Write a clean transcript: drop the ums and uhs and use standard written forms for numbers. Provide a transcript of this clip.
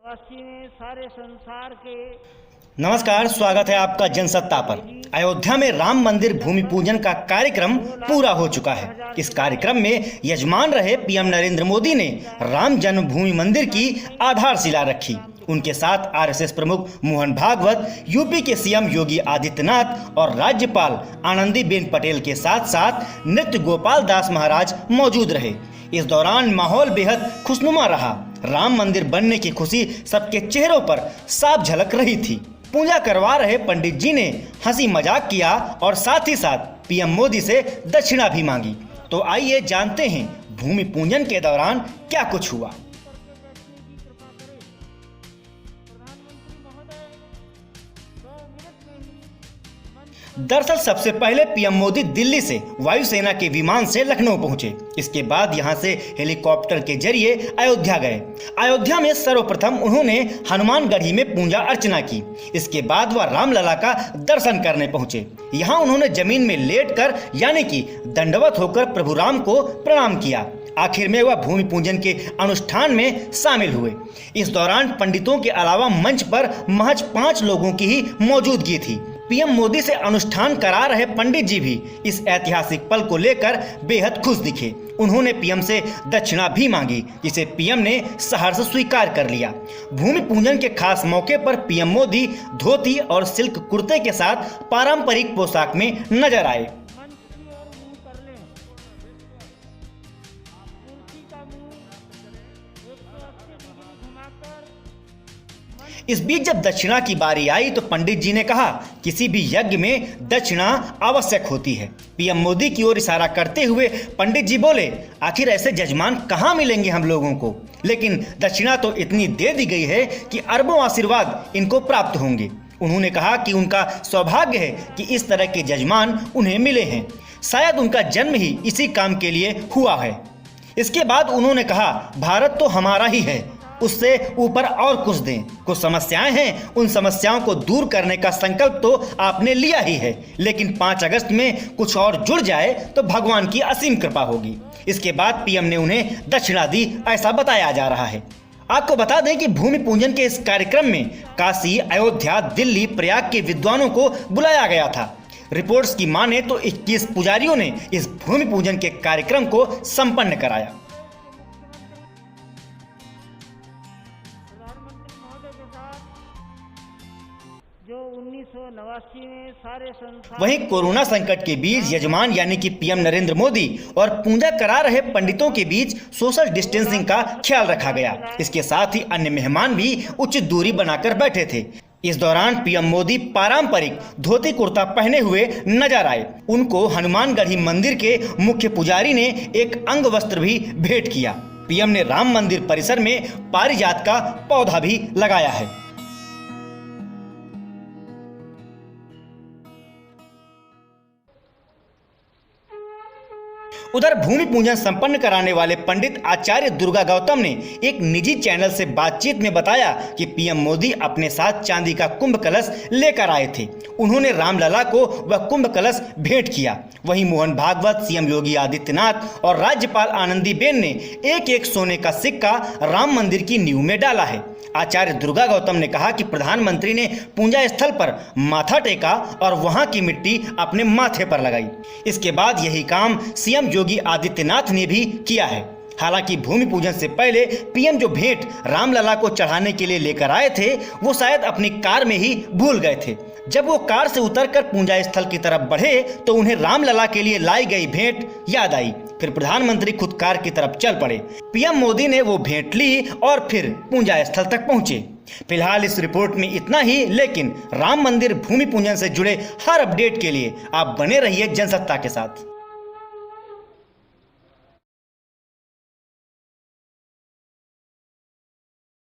नवासी में सारे संसार के नमस्कार, स्वागत है आपका जनसत्ता पर। अयोध्या में राम मंदिर भूमि पूजन का कार्यक्रम पूरा हो चुका है। इस कार्यक्रम में यजमान रहे पीएम नरेंद्र मोदी ने राम जन्मभूमि मंदिर की आधारशिला रखी। उनके साथ आरएसएस प्रमुख मोहन भागवत, यूपी के सीएम योगी आदित्यनाथ और राज्यपाल आनंदीबेन पटेल के साथ साथ नृत्य गोपाल दास महाराज मौजूद रहे। इस दौरान माहौल बेहद खुशनुमा रहा। राम मंदिर बनने की खुशी सबके चेहरों पर साफ झलक रही थी। पूजा करवा रहे पंडित जी ने हंसी मजाक किया और साथ ही साथ पीएम मोदी से दक्षिणा भी मांगी। तो आइए जानते हैं भूमि पूजन के दौरान क्या कुछ हुआ। दरअसल सबसे पहले पीएम मोदी दिल्ली से वायुसेना के विमान से लखनऊ पहुंचे। इसके बाद यहां से हेलीकॉप्टर के जरिए अयोध्या गए। अयोध्या में सर्वप्रथम उन्होंने हनुमानगढ़ी में पूजा अर्चना की। इसके बाद वह रामलला का दर्शन करने पहुंचे। यहां उन्होंने जमीन में लेटकर यानी कि दंडवत होकर प्रभु राम को प्रणाम किया। आखिर में वह भूमि पूजन के अनुष्ठान में शामिल हुए। इस दौरान पंडितों के अलावा मंच पर महज 5 लोगों की ही मौजूदगी थी। पीएम मोदी से अनुष्ठान करा रहे पंडित जी भी इस ऐतिहासिक पल को लेकर बेहद खुश दिखे। उन्होंने पीएम से दक्षिणा भी मांगी, जिसे पीएम ने सहर्ष स्वीकार कर लिया। भूमि पूजन के खास मौके पर पीएम मोदी धोती और सिल्क कुर्ते के साथ पारंपरिक पोशाक में नजर आए। इस बीच जब दक्षिणा की बारी आई तो पंडित जी ने कहा, किसी भी यज्ञ में दक्षिणा आवश्यक होती है। पीएम मोदी की ओर इशारा करते हुए पंडित जी बोले, आखिर ऐसे जजमान कहाँ मिलेंगे हम लोगों को, लेकिन दक्षिणा तो इतनी दे दी गई है कि अरबों आशीर्वाद इनको प्राप्त होंगे। उन्होंने कहा कि उनका सौभाग्य है कि इस तरह के जजमान उन्हें मिले हैं। शायद उनका जन्म ही इसी काम के लिए हुआ है। इसके बाद उन्होंने कहा, भारत तो हमारा ही है, उससे ऊपर और कुछ दें। कुछ समस्याएं हैं, उन समस्याओं को दूर करने का संकल्प तो आपने लिया ही है, लेकिन 5 अगस्त में कुछ और जुड़ जाए तो भगवान की असीम कृपा होगी। इसके बाद पीएम ने उन्हें दक्षिणा दी, ऐसा बताया जा रहा है। आपको बता दें कि भूमि पूजन के इस कार्यक्रम में काशी, अयोध्या, दिल्ली, प्रयाग के विद्वानों को बुलाया गया था। रिपोर्ट्स की माने तो 21 पुजारियों ने इस भूमि पूजन के कार्यक्रम को संपन्न कराया। जो 1989 में सारे संसार वहीं कोरोना संकट के बीच यजमान यानी कि पीएम नरेंद्र मोदी और पूजा करा रहे पंडितों के बीच सोशल डिस्टेंसिंग का ख्याल रखा गया। इसके साथ ही अन्य मेहमान भी उचित दूरी बनाकर बैठे थे। इस दौरान पीएम मोदी पारंपरिक धोती कुर्ता पहने हुए नजर आए। उनको हनुमानगढ़ी मंदिर के मुख्य पुजारी ने एक अंग वस्त्र भी भेंट किया। पीएम ने राम मंदिर परिसर में पारिजात का पौधा भी लगाया है। उधर भूमि पूजन संपन्न कराने वाले पंडित आचार्य दुर्गा गौतम ने एक निजी चैनल से बातचीत में बताया कि पीएम मोदी अपने साथ चांदी का कुंभ कलश लेकर आए थे। उन्होंने रामलला को वह कुंभ कलश भेंट किया। वहीं मोहन भागवत, सीएम योगी आदित्यनाथ और राज्यपाल आनंदीबेन ने एक सोने का सिक्का राम मंदिर की नींव में डाला है। आचार्य दुर्गा गौतम ने कहा कि प्रधानमंत्री ने पूजा स्थल पर माथा टेका और वहां की मिट्टी अपने माथे पर लगाई। इसके बाद यही काम सीएम योगी आदित्यनाथ ने भी किया है। हालांकि भूमि पूजन से पहले पीएम जो भेंट रामलला को चढ़ाने के लिए लेकर आए थे, वो शायद अपनी कार में ही भूल गए थे। जब वो कार से उतरकर पूजा स्थल की तरफ बढ़े तो उन्हें रामलला के लिए लाई गई भेंट याद आई। फिर प्रधानमंत्री खुद कार की तरफ चल पड़े। पीएम मोदी ने वो भेंट ली और फिर पूजा स्थल तक पहुंचे। फिलहाल इस रिपोर्ट में इतना ही, लेकिन राम मंदिर भूमि पूजन से जुड़े हर अपडेट के लिए आप बने रहिए जनसत्ता के साथ।